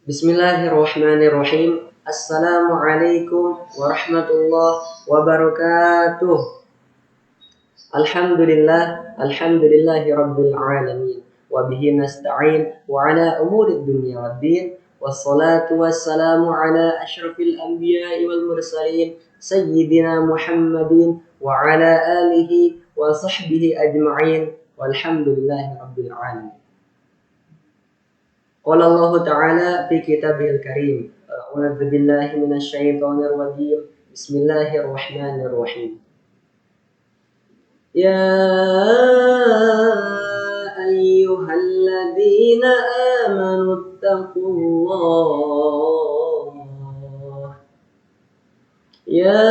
Bismillahirrahmanirrahim. Assalamualaikum warahmatullahi wabarakatuh. Alhamdulillahi rabbil alamin. Wa bihi nasta'in wa ala umurid dunya waddin. Wassalatu wassalamu ala asyrafil anbiya'i wal mursalin sayyidina Muhammadin wa ala alihi wa sahbihi ajma'in. Walhamdulillahi rabbil alamin. Qala Allah Ta'ala fi kitabihil karim. A'udzu billahi minasyaitonir rajim. Bismillahirrahmanirrahim. Ya ayyuhalladzina amanu taqullah. Ya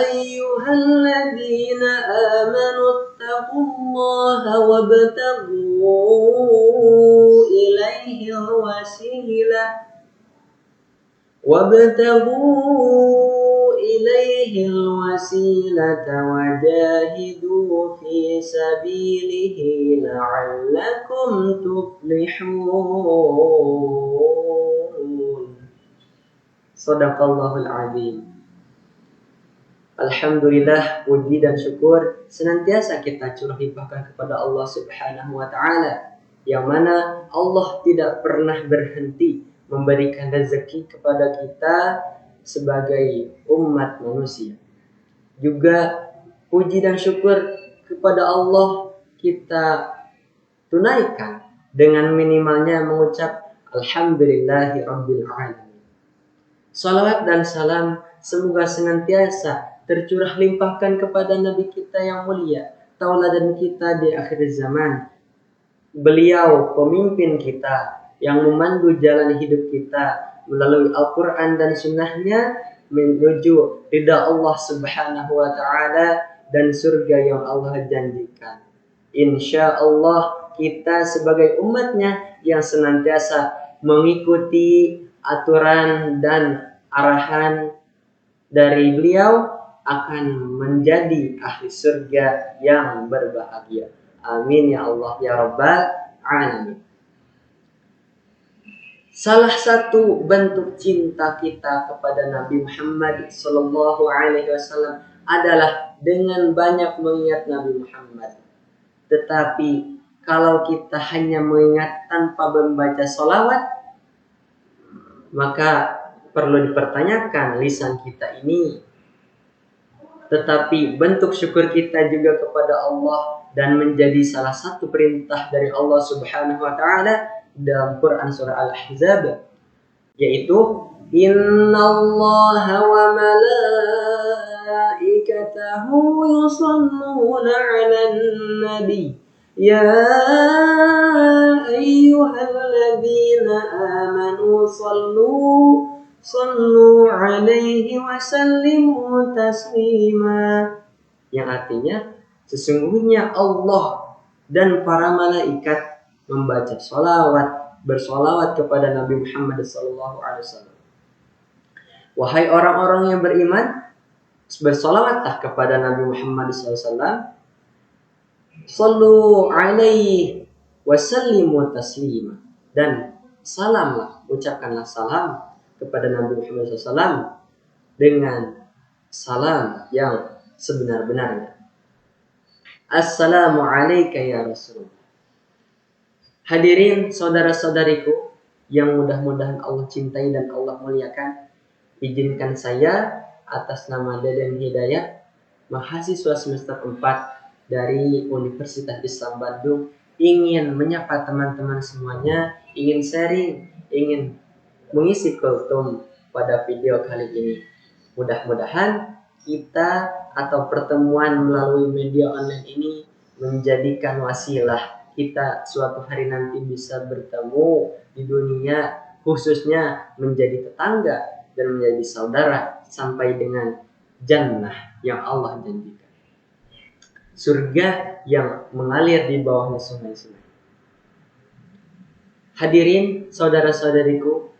ayyuhalladzina amanu taqullaha wabtaghu ilaihi wasilah wajahidu fi sabilihi la'allakum tuflihun. Shadaqallahul azim. Alhamdulillah, puji dan syukur senantiasa kita curah limpahkan kepada Allah Subhanahu wa Ta'ala, yang mana Allah tidak pernah berhenti memberikan rezeki kepada kita sebagai umat manusia. Juga puji dan syukur kepada Allah kita tunaikan dengan minimalnya mengucap Alhamdulillahi rabbil alamin. Salawat dan salam semoga senantiasa tercurah limpahkan kepada Nabi kita yang mulia, tauladan kita di akhir zaman. Beliau pemimpin kita yang memandu jalan hidup kita melalui Al-Quran dan Sunnahnya menuju ridha Allah Subhanahu wa Ta'ala dan surga yang Allah janjikan. Insya Allah kita sebagai umatnya yang senantiasa mengikuti aturan dan arahan dari beliau akan menjadi ahli surga yang berbahagia. Amin ya Allah ya Rabbal alamin. Salah satu bentuk cinta kita kepada Nabi Muhammad sallallahu alaihi wasallam adalah dengan banyak mengingat Nabi Muhammad. Tetapi kalau kita hanya mengingat tanpa membaca sholawat, maka perlu dipertanyakan lisan kita ini. Tetapi bentuk syukur kita juga kepada Allah dan menjadi salah satu perintah dari Allah Subhanahu wa Ta'ala dalam Quran surah Al-Ahzab, yaitu innallaha wa malaikatahu yusalluna 'alan nabi ya ayyuhalladzina amanu sallu alaihi wasallimu taslima, yang artinya sesungguhnya Allah dan para malaikat membaca bersolawat kepada Nabi Muhammad SAW. Wahai orang-orang yang beriman, bersolawatlah kepada Nabi Muhammad SAW. Sallu alaihi wasallimu taslima, dan salamlah, ucapkanlah salam kepada Nabi Muhammad SAW dengan salam yang sebenar-benarnya. Assalamu alayka ya Rasulullah. Hadirin saudara-saudariku yang mudah-mudahan Allah cintai dan Allah muliakan, izinkan saya atas nama Deden Hidayat, mahasiswa semester 4 dari Universitas Islam Bandung, ingin menyapa teman-teman semuanya, ingin sharing, ingin mengisi kultum pada video kali ini. Mudah-mudahan kita atau pertemuan melalui media online ini menjadikan wasilah kita suatu hari nanti bisa bertemu di dunia, khususnya menjadi tetangga dan menjadi saudara sampai dengan jannah yang Allah janjikan, surga yang mengalir di bawahnya sungai-sungai. Hadirin saudara-saudariku,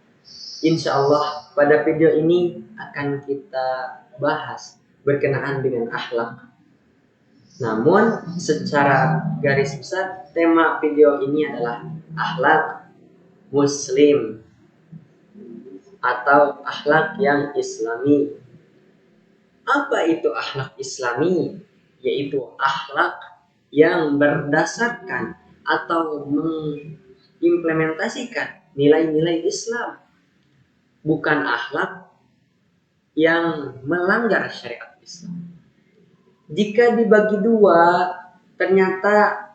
insya Allah pada video ini akan kita bahas berkenaan dengan akhlak. Namun secara garis besar tema video ini adalah akhlak muslim atau akhlak yang islami. Apa itu akhlak islami? Yaitu akhlak yang berdasarkan atau mengimplementasikan nilai-nilai Islam, bukan akhlak yang melanggar syariat Islam. Jika dibagi dua, ternyata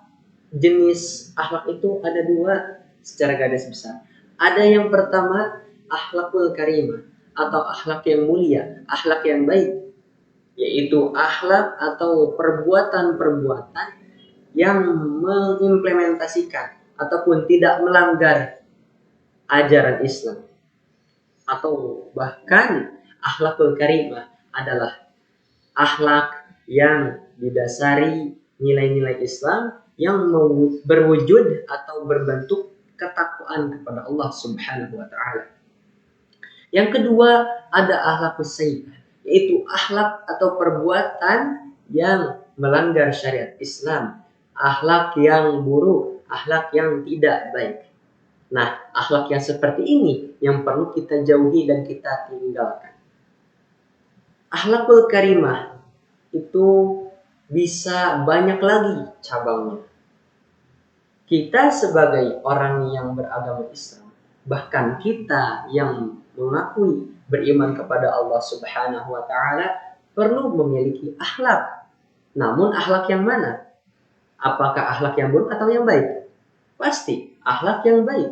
jenis akhlak itu ada dua secara garis besar. Ada yang pertama, akhlakul karimah atau akhlak yang mulia, akhlak yang baik, yaitu akhlak atau perbuatan-perbuatan yang mengimplementasikan ataupun tidak melanggar ajaran Islam. Atau bahkan akhlakul karimah adalah akhlak yang didasari nilai-nilai Islam yang berwujud atau berbentuk ketakwaan kepada Allah Subhanahu wa taala. Yang kedua, ada akhlakus sayyi'ah, yaitu akhlak atau perbuatan yang melanggar syariat Islam, akhlak yang buruk, akhlak yang tidak baik. Nah, akhlak yang seperti ini yang perlu kita jauhi dan kita tinggalkan. Akhlakul karimah itu bisa banyak lagi cabangnya. Kita sebagai orang yang beragama Islam, bahkan kita yang mengakui beriman kepada Allah Subhanahu wa taala, perlu memiliki akhlak. Namun akhlak yang mana? Apakah akhlak yang buruk atau yang baik? Pasti akhlak yang baik,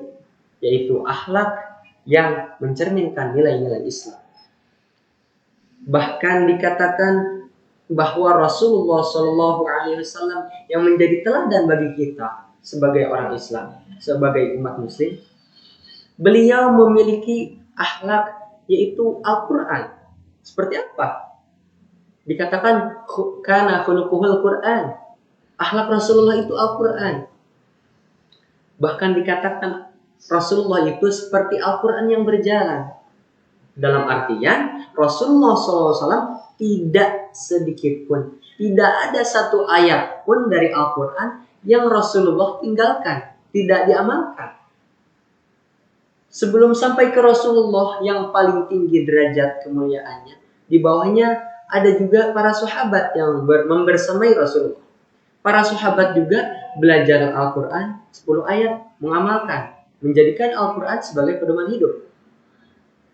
yaitu akhlak yang mencerminkan nilai-nilai Islam. Bahkan dikatakan bahwa Rasulullah SAW yang menjadi teladan bagi kita sebagai orang Islam, sebagai umat Muslim, beliau memiliki akhlak yaitu Al-Quran. Seperti apa? Dikatakan kana khuluquhul Quran. Akhlak Rasulullah itu Al-Quran. Bahkan dikatakan Rasulullah itu seperti Al-Quran yang berjalan. Dalam artian Rasulullah SAW tidak sedikit pun, tidak ada satu ayat pun dari Al-Quran yang Rasulullah tinggalkan, tidak diamalkan. Sebelum sampai ke Rasulullah yang paling tinggi derajat kemuliaannya, di bawahnya ada juga para sahabat yang membersamai Rasulullah. Para sahabat juga belajar Al-Quran 10 ayat, mengamalkan, menjadikan Al-Quran sebagai pedoman hidup.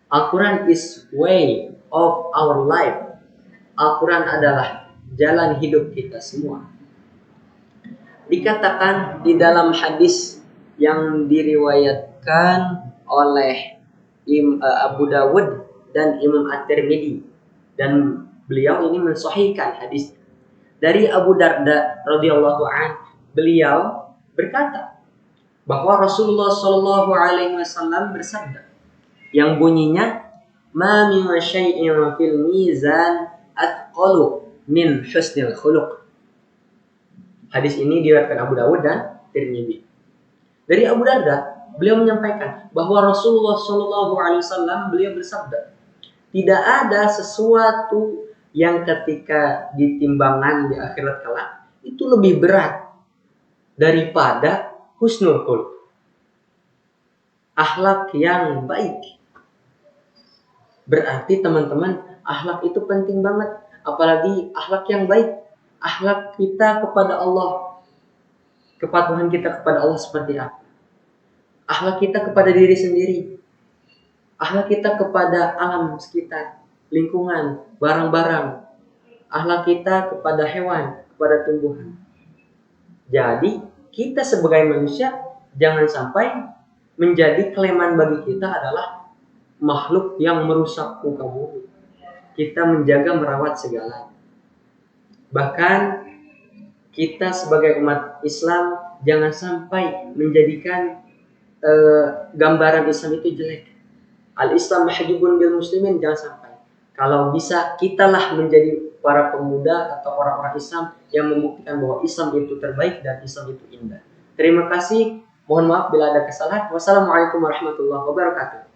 Al-Quran is way of our life. Al-Quran adalah jalan hidup kita semua. Dikatakan di dalam hadis yang diriwayatkan oleh Abu Dawud dan Imam At-Tirmidzi, dan beliau ini mensahihkan hadis dari Abu Darda radhiyallahu an. Beliau berkata bahwa Rasulullah Shallallahu alaihi wasallam bersabda yang bunyinya, ma min syai'in fil mizan athqalu min husnil khuluq. Hadis ini diriwayatkan Abu Dawud dan Tirmidzi. Dari Abu Darda, beliau menyampaikan bahwa Rasulullah Shallallahu alaihi wasallam beliau bersabda, tidak ada sesuatu yang ketika ditimbangan di akhirat kelak itu lebih berat daripada husnul khuluq, akhlak yang baik. Berarti teman-teman, akhlak itu penting banget, apalagi akhlak yang baik, akhlak kita kepada Allah, kepatuhan kita kepada Allah seperti apa, akhlak kita kepada diri sendiri, akhlak kita kepada alam sekitar, lingkungan, barang-barang, akhlak kita kepada hewan, kepada tumbuhan. Jadi kita sebagai manusia jangan sampai menjadi kelemahan bagi kita adalah makhluk yang merusak muka bumi. Kita menjaga merawat segala. Bahkan kita sebagai umat Islam jangan sampai menjadikan gambaran Islam itu jelek. Al-Islam mahjubun bil muslimin, jangan sampai. Kalau bisa kitalah menjadi para pemuda atau orang-orang Islam yang membuktikan bahwa Islam itu terbaik dan Islam itu indah. Terima kasih. Mohon maaf bila ada kesalahan. Wassalamualaikum warahmatullahi wabarakatuh.